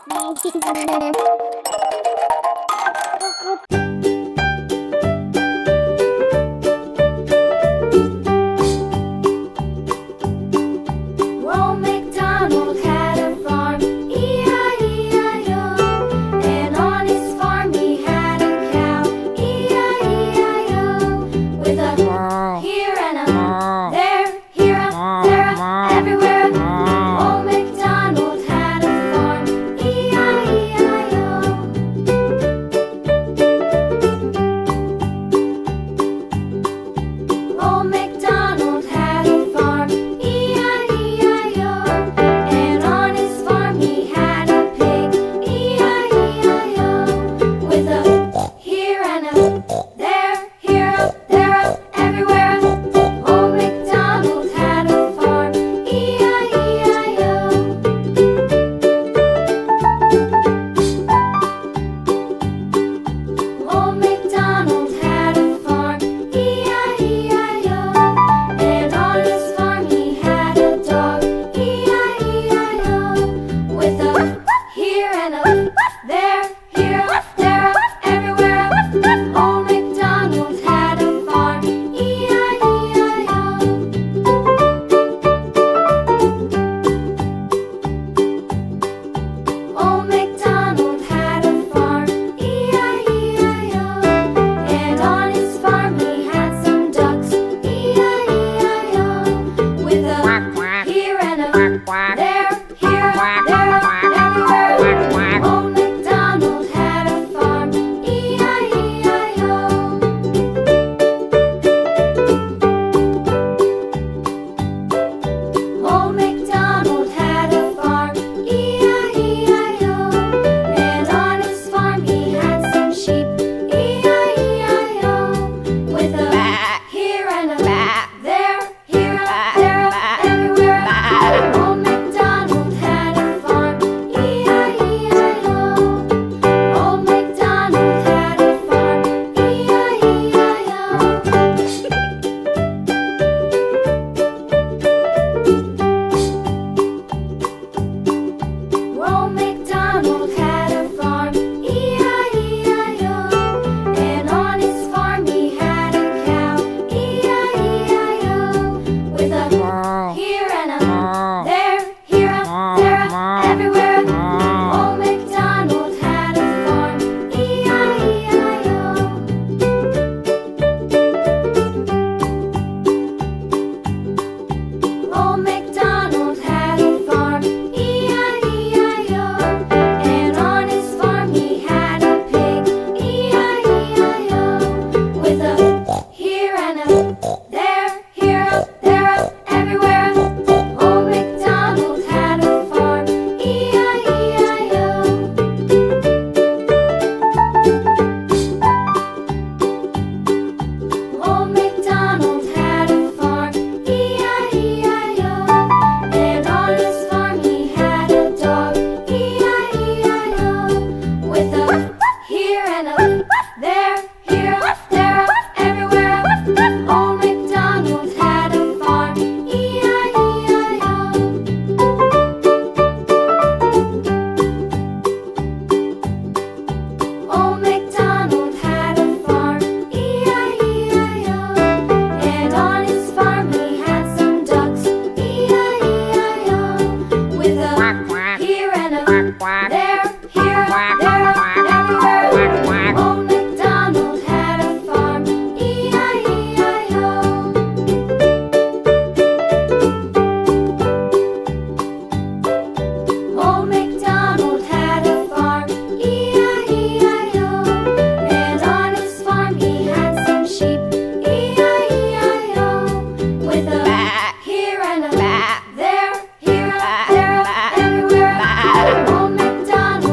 Old MacDonald had a farm, E-I-E-I-O. And on his farm he had a cow, E-I-E-I-O. With a here and a there, here a, there a, everywhere. Old MacDonald had a farm, E-I-E-I-O. Old MacDonald had a farm, E-I-E-I-O. And on his farm he had a pig, E-I-E-I-O. With a here and a there, here a, there a, everywhere. Old MacDonald had a farm, E-I-E-I-O. Old MacDonald had a farm, E-I-E-I-O. And on his farm he had a dog, E-I-E-I-O. With a here and a there, here a, there a, everywhere. Old MacDonald had a farm, E-I-E-I-O. Old MacDonald had a farm, E-I-E-I-O. And on his farm he had some ducks, E-I-E-I-O. With a here and a there, here, there, everywhere. Old MacDonald had a farm, E-I-E-I-O. Old MacDonald had a farm, E-I-E-I-O. And on his farm he had some sheep, E-I-E-I-O. With a here and a there, here a, there a, everywhere. Old MacDonald had a farm, E-I-E-I-O. Old MacDonald had a farm, E-I-E-I-O. Old MacDonald had a farm, E-I-E-I-O. And on his farm he had a cow, E-I-E-I-O. With a here and a there, here a, there a, everywhere. Old MacDonald had a farm, E-I-E-I-O. Old MacDonald had a farm, E-I-E-I-O. And on his farm he had a pig, E-I-E-I-O. With a here and a there, here a, there a, everywhere. Old MacDonald had a farm, E-I-E-I-O. Old MacDonald had a farm, E-I-E-I-O. And on his farm he had a dog, E-I-E-I-O. With a here and a there, here a, there a, everywhere. Old MacDonald had a farm, E-I-E-I-O. Old MacDonald had a farm, E-I-E-I-O. And on his farm he had some ducks, E-I-E-I-O. With a here and a there, here a, there a, everywhere. Old MacDonald had a farm, E-I-E-I-O. Old MacDonald had a farm, E-I-E-I-O. And on his farm he had some sheep, E-I-E-I-O. With a here and a there, here a, there a, everywhere. Old MacDonald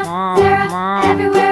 Sarah, everywhere